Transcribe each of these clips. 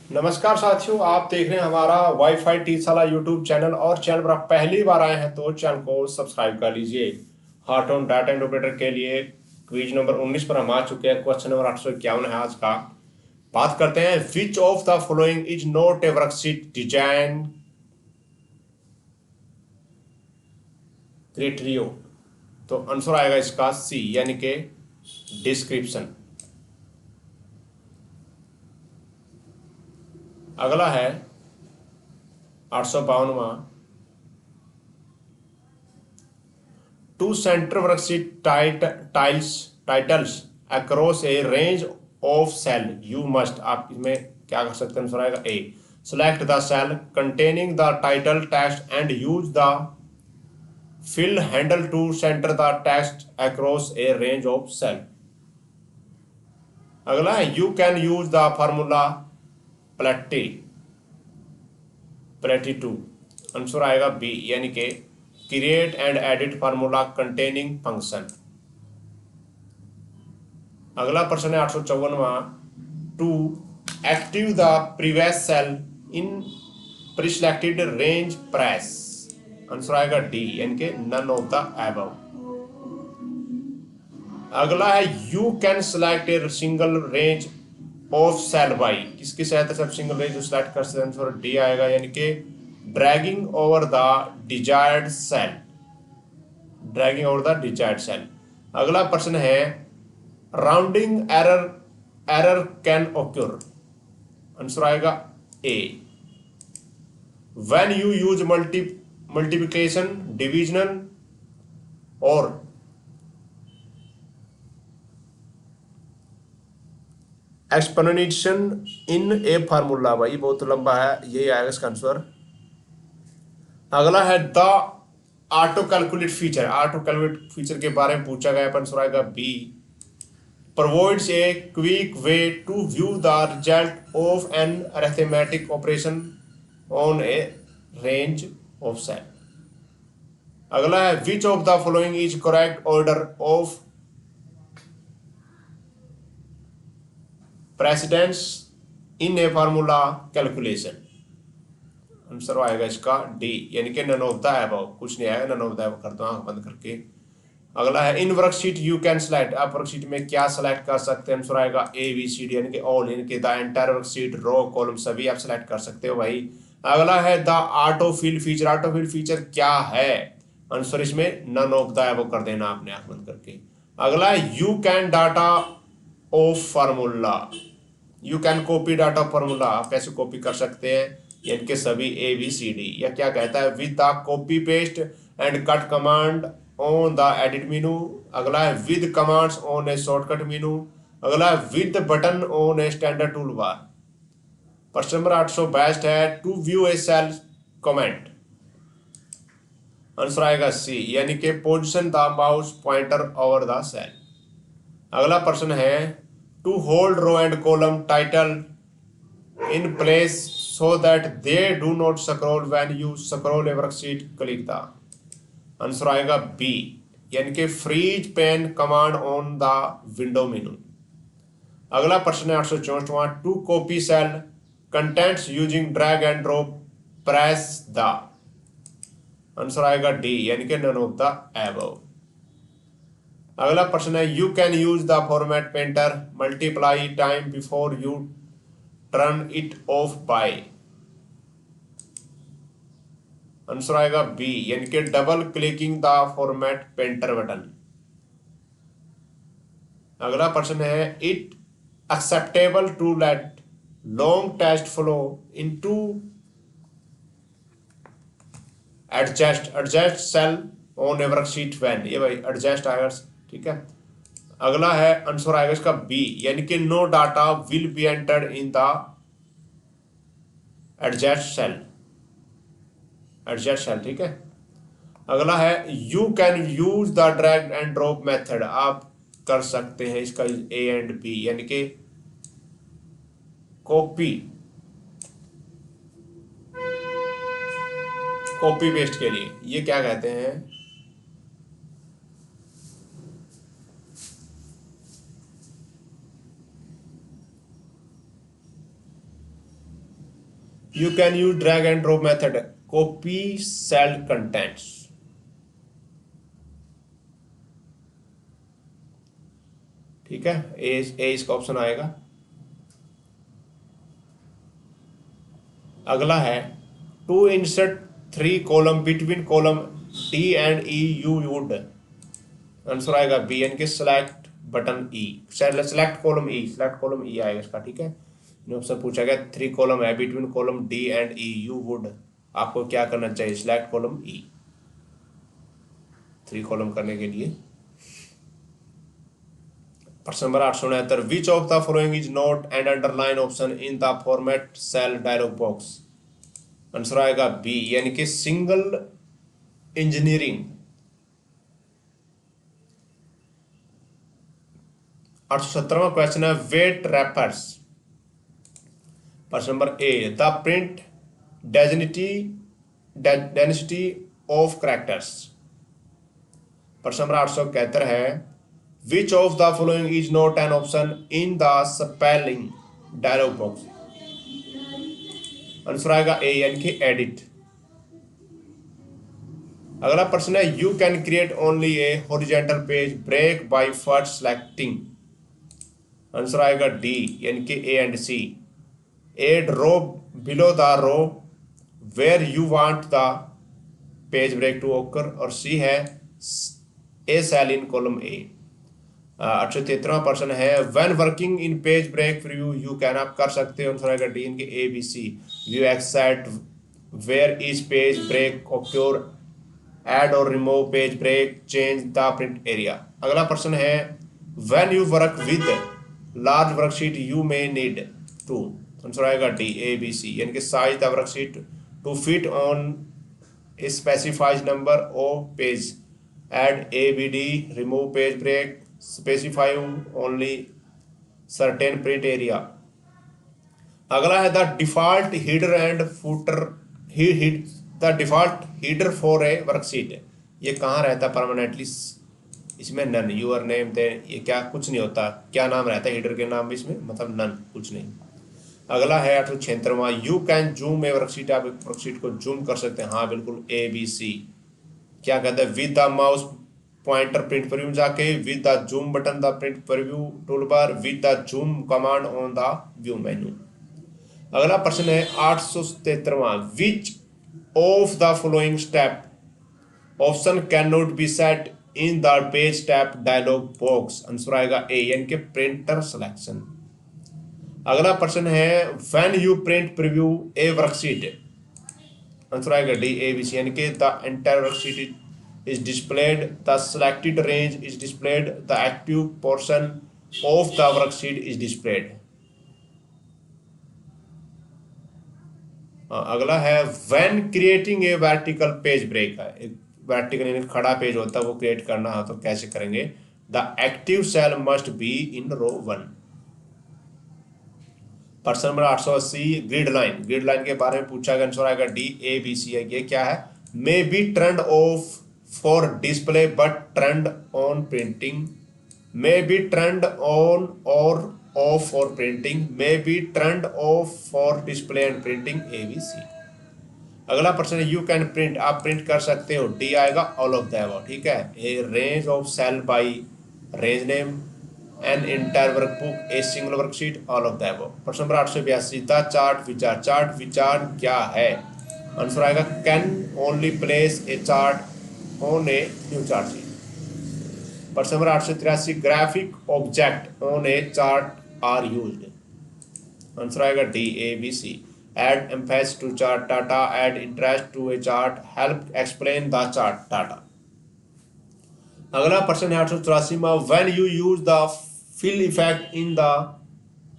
नमस्कार साथियों, आप देख रहे हैं हमारा वाईफाई टीचशाला यूट्यूब चैनल। और चैनल पर आप पहली बार आए हैं तो चैनल को सब्सक्राइब कर लीजिए। Heart on data and operator के लिए क्विज नंबर 19 पर हम आ चुके हैं। क्वेश्चन नंबर 851 है आज का। बात करते हैं, which of the following is not a worksheet design criteria. तो आंसर आएगा इसका सी, यानी कि डिस्क्रिप्शन। अगला है 852वां, to centre worksheet titles across a range of cell you must. आप इसमें क्या कर सकते हैं, आंसर आएगा A, select the cell containing the title text and use the fill handle to centre the text across a range of cell. अगला है, you can use the formula palette palette to. Answer आएगा B, यानी कि create and edit formula containing function. अगला प्रश्न है 854वां, to active the previous cell in preselected range press. Answer आएगा D, यानी कि नन ऑफ द अबव। अगला है, you can select a single range of cell by. किसकी सहायता से आप सिंगल रेंज सेलेक्ट कर सकते हैं, आंसर डी आएगा, यानी कि dragging over the desired cell. Dragging over the desired cell. अगला प्रश्न है, rounding error error can occur। Answer आएगा A, when you use multiplication division और एक्सपोनेंशियल इन ए फार्मूला। भाई बहुत लंबा है, यही आएगा इसका आंसर। अगला है, the auto calculate feature. Auto calculate feature के बारे में पूछा गया, आंसर आएगा B, provides a quick way to view the result of an arithmetic operation on a range of cell। अगला है, which of the following is correct order of precedence in a formula calculation। Answer आएगा इसका D, यानी कि none of the above. कुछ नहीं आएगा, none of the above कर दो आंख बंद करके। अगला है, in worksheet you can select. आप वर्कशीट में क्या सेलेक्ट कर सकते हैं, आंसर आएगा ए बी सी डी, यानी कि ऑल, यानी कि the entire worksheet, row column सभी आप सेलेक्ट कर सकते हो भाई। अगला है, the autofill feature. Autofill feature क्या है, आंसर इसमें नन ऑफ द अबव कर देना आपने आंख बंद करके। अगला है, you can data of formula. You can copy data formula. आप कैसे कॉपी कर सकते हैं, यानी कि सभी ए बी सी डी। या क्या कहता है, with the copy paste and cut command on the edit menu. अगला है, with commands on a shortcut menu. अगला है, with button on a standard tool bar. प्रश्न नंबर 862 है, to view a cell comment. Answer आएगा C, यानी कि position the mouse pointer over the cell. अगला प्रश्न है, to hold row and column title in place so that they do not scroll when you scroll a worksheet, click the। Answer आएगा B, यानी कि freeze pane command on the window menu. अगला प्रश्न है 864वां, to copy cell contents using drag and drop press the. Answer आएगा D, यानी कि नन ऑफ द अबव। अगला प्रश्न है, you can use the format painter multiple time before you turn it off by. Answer आएगा B, यानी कि double clicking the format painter button. अगला प्रश्न है, it acceptable to let long text flow into adjust cell on a worksheet when. ये भाई adjust आएगा, ठीक है। अगला है, आंसर आएगा इसका बी, यानी कि no data will be entered in the adjust cell. Adjust cell, ठीक है। अगला है, you can use the drag and drop method. आप कर सकते हैं इसका ए एंड बी, यानी कि कॉपी कॉपी पेस्ट के लिए। ये क्या कहते हैं, you can use drag and drop method, copy cell contents. ठीक है, ए इसका ऑप्शन आएगा। अगला है to insert 3 column between column D and E you would, answer आएगा बी, यानी कि select button E, select column E आएगा इसका। ठीक है, ऑप्शन पूछा गया 3 कॉलम है between column D and E you would, आपको क्या करना चाहिए, सिलेक्ट कॉलम ई, 3 कॉलम करने के लिए। प्रश्न number 869, which of the following is not and underline option in the format cell dialog box, answer आएगा बी, यानी कि सिंगल इंजीनियरिंग। 817वां क्वेश्चन है वेट रेफर्स। प्रश्न number A, the print density of characters. प्रश्न नंबर 871 है which of the following is not an option in the spelling dialog box, answer आएगा A, यानी कि एडिट। अगला प्रश्न है you can create only a horizontal page break by first selecting, answer आएगा D, यानी कि A and C. Add row below the row where you want the page break to occur, और C है ए cell in column A. 873वां प्रश्न है when working in page break preview you can, आप कर सकते हो, आंसर आएगा डी, इनके A B C. View exact where is page break occur, add और remove page break, change the print area. अगला प्रश्न है when you work with large worksheet you may need to, answer आएगा D, A B C, यानी कि size the worksheet to fit on specified number of page, add A B D, remove page break, specify only certain print area. अगला है the default header and footer, the default header for a worksheet, ये कहाँ रहता है permanently, इसमें none, your name थे, ये क्या कुछ नहीं होता, क्या नाम रहता है हीडर के नाम में इसमें, मतलब नन, कुछ नहीं। अगला है 876वां you can zoom a worksheet, आप वर्कशीट को जूम कर सकते हैं, हाँ बिल्कुल, ए बी सी। क्या कहते हैं with the mouse pointer print preview जाके, with the zoom button the print preview tool bar, with the zoom command on the view menu. अगला प्रश्न है 873वां which of the following step option can not be set in the page tab dialog box, answer आएगा A, यानी कि printer selection. अगला प्रश्न है when you print preview a worksheet, answer आएगा डी, ए बी सी, यानी कि the entire worksheet is displayed, the selected range is displayed, the active portion of the worksheet is displayed। अगला है when creating a vertical page break, है एक vertical यानी खड़ा page होता है वो क्रिएट करना है तो कैसे करेंगे, the active cell must be in row 1। प्रश्न नंबर 880 ग्रिड लाइन के बारे में पूछा गया, आंसर आएगा डी, ए बी सी है। ये क्या है, may be turned of for display but turned on printing, may be turned on or off for printing, may be turned off for display and printing, ABC। अगला प्रश्न है you can print, आप print कर सकते हो, D आएगा all of the above. ठीक है, a range of cell by range name, an entire workbook, a single worksheet, all of the above. प्रश्न नंबर 882 द चार्ट विचार क्या है, आंसर आएगा can only place a chart on a new chart sheet। प्रश्न number 883 graphic object on a chart are used, answer आएगा D, A B C. Add emphasis to chart data, add interest to a chart, help explain the chart data. अगला प्रश्न है 884 में when you use the fill effect in the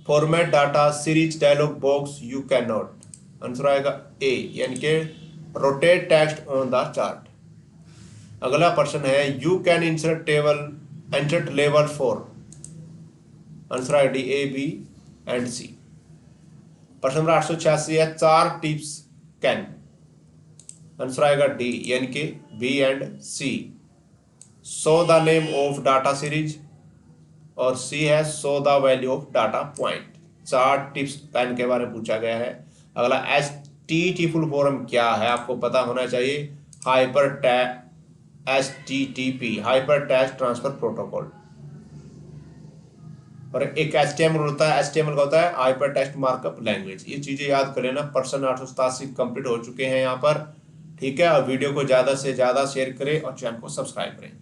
format data series dialog box you can not, answer आएगा A, यानी कि rotate text on the chart. अगला प्रश्न है you can insert level 4, answer है D, A B and C. प्रश्न number 886 है 4 tips can, answer आएगा डी, यानी कि B and C. So the name of data series, और सी है so the value of data point. 4 tips can के बारे में पूछा गया है। अगला HTTP फुल फॉर्म क्या है आपको पता होना चाहिए, HTTP hyper text transfer protocol. और एक HTML होता है, HTML का होता है हाइपर टेक्स्ट मार्कअप लैंग्वेज। ये चीजें याद कर लेना। पर्सन 887 कंप्लीट हो चुके हैं यहाँ पर, ठीक है। और वीडियो को ज्यादा से ज्यादा शेयर करें और चैनल को सब्सक्राइब करें।